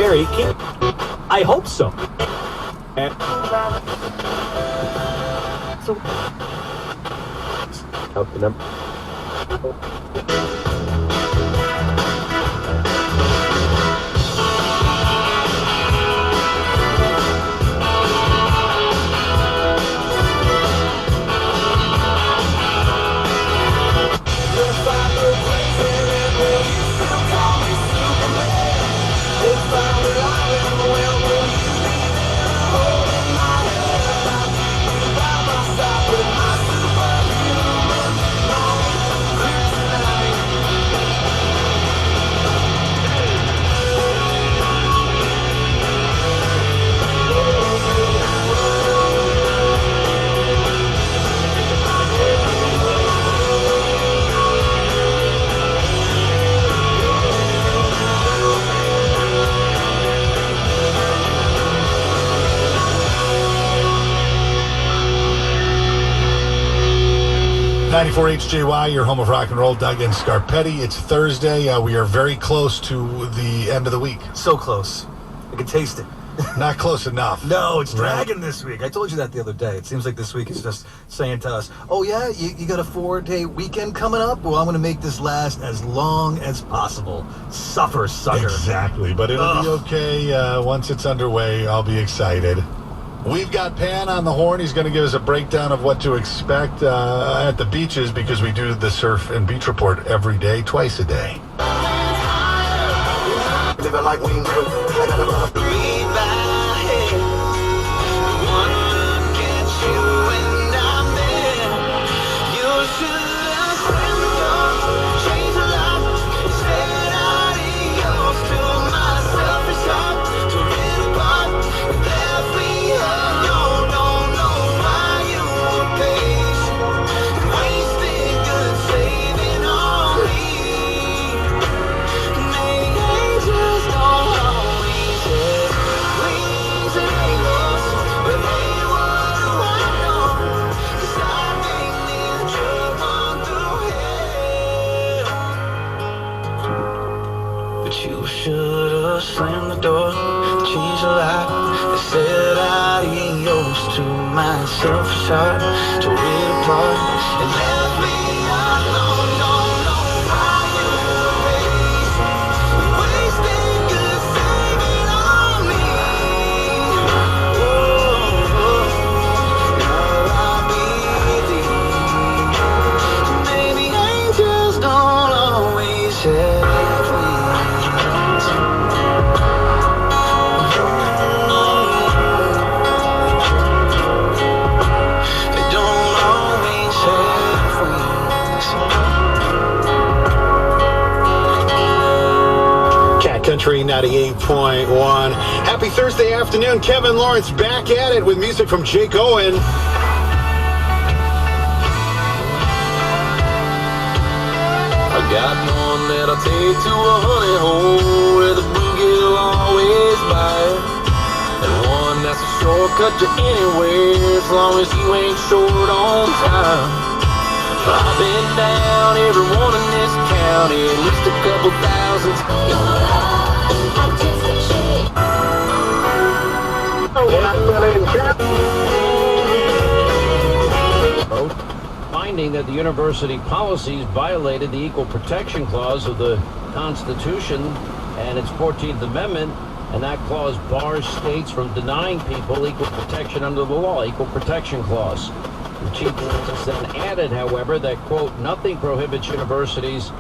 Mary, I hope so. Out the number. HJY, your home of rock and roll, Doug and Scarpetti. It's Thursday. We are very close to the end of the week. So close. I can taste it. Not close enough. No, it's dragging this week. I told you that the other day. It seems like this week is just saying to us, oh yeah, you got a 4-day weekend coming up? Well, I'm going to make this last as long as possible. Suffer, sucker. Exactly, but it'll be okay. Once it's underway, I'll be excited. We've got Pan on the horn. He's going to give us a breakdown of what to expect at the beaches because we do the surf and beach report every day, twice a day. Slam the door, change the light. I said adios to myself, shot, tore it apart, and left me alone. Don't know why you erased, wasting good saving on me. Now I believe, maybe angels don't always have wings. Country 98.1. Happy Thursday afternoon. Kevin Lawrence back at it with music from Jake Owen. I got one that'll take to a honey hole where the boogie will always bite, and one that's a shortcut to anywhere as long as you ain't short on time. I've been down every one in this county at least a couple thousand. Finding that the university policies violated the Equal Protection Clause of the Constitution and its 14th Amendment, and that clause bars states from denying people equal protection under the law, Equal Protection Clause. The Chief Justice then added, however, that, quote, nothing prohibits universities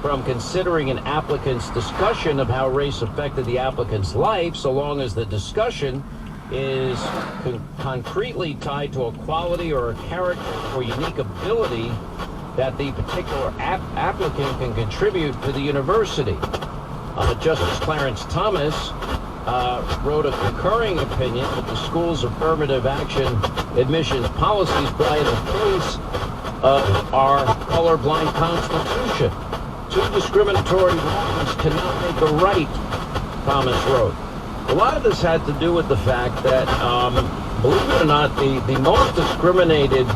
from considering an applicant's discussion of how race affected the applicant's life, so long as the discussion is concretely tied to a quality or a character or unique ability that the particular applicant can contribute to the university. Justice Clarence Thomas wrote a concurring opinion that the school's affirmative action admissions policies violate the face of our colorblind Constitution. Two discriminatory laws cannot make a right, Thomas wrote. A lot of this had to do with the fact that, believe it or not, the most discriminated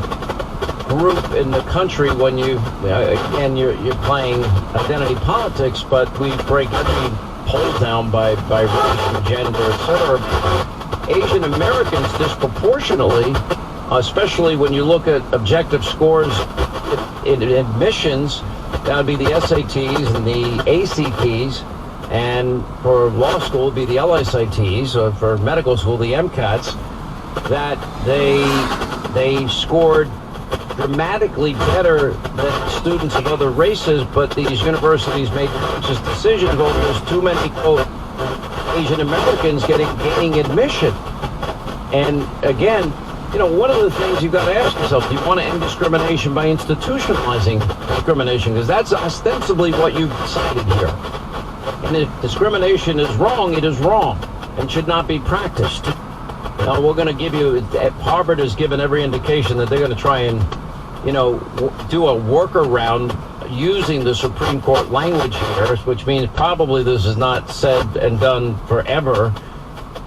group in the country, when you, again, you're playing identity politics, but we break every poll down by race and gender, etc. Asian Americans disproportionately, especially when you look at objective scores in admissions, that would be the SATs and the ACTs, and for law school would be the LSATs, or for medical school the MCATs, that they scored dramatically better than students of other races, but these universities made conscious decisions, well, there's too many, quote, Asian Americans gaining admission. And again, you know, one of the things you've got to ask yourself, do you want to end discrimination by institutionalizing discrimination? Because that's ostensibly what you've decided here. And if discrimination is wrong, it is wrong and should not be practiced. Now, we're going to give you, Harvard has given every indication that they're going to try and, you know, do a workaround using the Supreme Court language here, which means probably this is not said and done forever.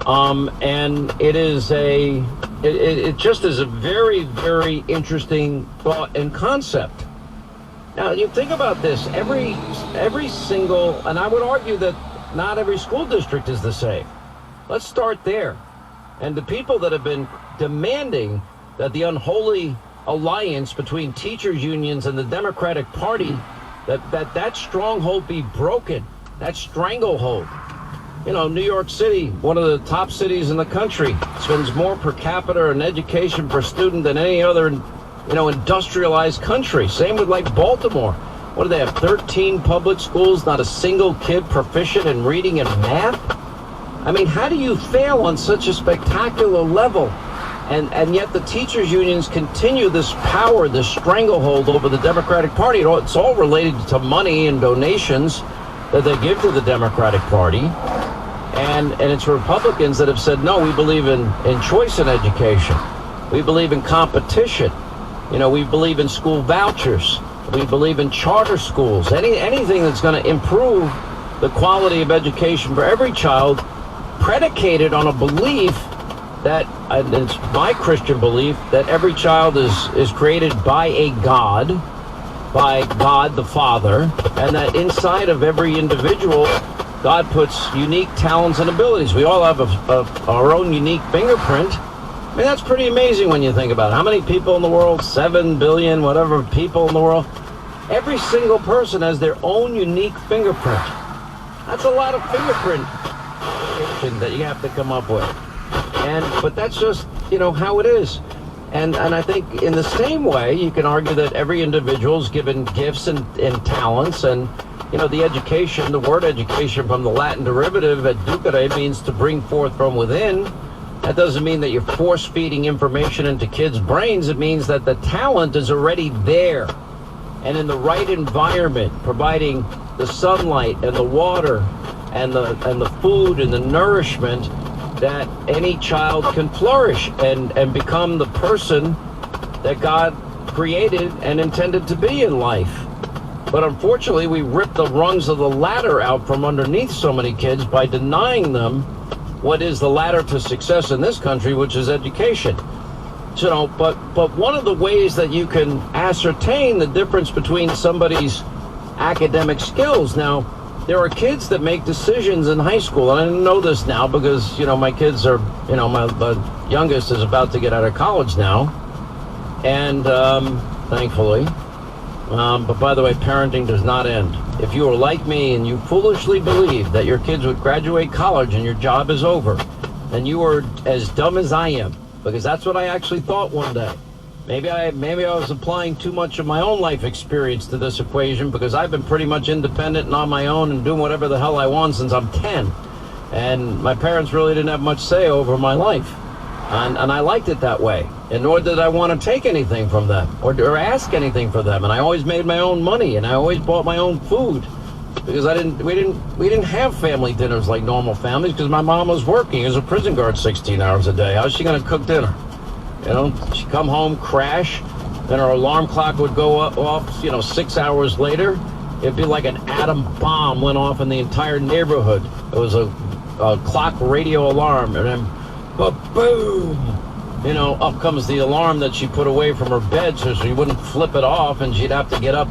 And it is it just is a very, very interesting thought and concept. Now, you think about this, every single, and I would argue that not every school district is the same. Let's start there. And the people that have been demanding that the unholy alliance between teachers' unions and the Democratic Party, that stronghold be broken, that stranglehold. You know, New York City, one of the top cities in the country, spends more per capita in education per student than any other, you know, industrialized country. Same with like Baltimore. What do they have, 13 public schools, not a single kid proficient in reading and math? I mean, how do you fail on such a spectacular level? And yet the teachers' unions continue this power, this stranglehold over the Democratic Party. It's all related to money and donations that they give to the Democratic Party. And it's Republicans that have said, no, we believe in choice in education. We believe in competition. You know, we believe in school vouchers. We believe in charter schools. Anything that's going to improve the quality of education for every child, predicated on a belief that, and it's my Christian belief, that every child is created by God the Father, and that inside of every individual, God puts unique talents and abilities. We all have our own unique fingerprint. I mean, that's pretty amazing when you think about it. How many people in the world? 7 billion, whatever people in the world. Every single person has their own unique fingerprint. That's a lot of fingerprint that you have to come up with. But that's just, you know, how it is. And I think in the same way, you can argue that every individual is given gifts and talents, and, you know, the education, the word education from the Latin derivative educare means to bring forth from within. That doesn't mean that you're force-feeding information into kids' brains. It means that the talent is already there. And in the right environment, providing the sunlight and the water and the food and the nourishment, that any child can flourish and become the person that God created and intended to be in life. But unfortunately, we rip the rungs of the ladder out from underneath so many kids by denying them what is the ladder to success in this country, which is education. You know, but one of the ways that you can ascertain the difference between somebody's academic skills, now, there are kids that make decisions in high school, and I didn't know this now because, you know, my kids are, you know, my youngest is about to get out of college now, and thankfully. But by the way, parenting does not end. If you are like me and you foolishly believe that your kids would graduate college and your job is over, then you are as dumb as I am, because that's what I actually thought one day. Maybe I was applying too much of my own life experience to this equation, because I've been pretty much independent and on my own and doing whatever the hell I want since I'm 10. And my parents really didn't have much say over my life. And I liked it that way. And nor did I want to take anything from them or ask anything for them. And I always made my own money, and I always bought my own food, because we didn't have family dinners like normal families, because my mom was working as a prison guard 16 hours a day. How's she going to cook dinner? You know, she'd come home, crash, then her alarm clock would go off, you know, 6 hours later. It'd be like an atom bomb went off in the entire neighborhood. It was a clock radio alarm, and then boom, you know, up comes the alarm that she put away from her bed so she wouldn't flip it off, and she'd have to get up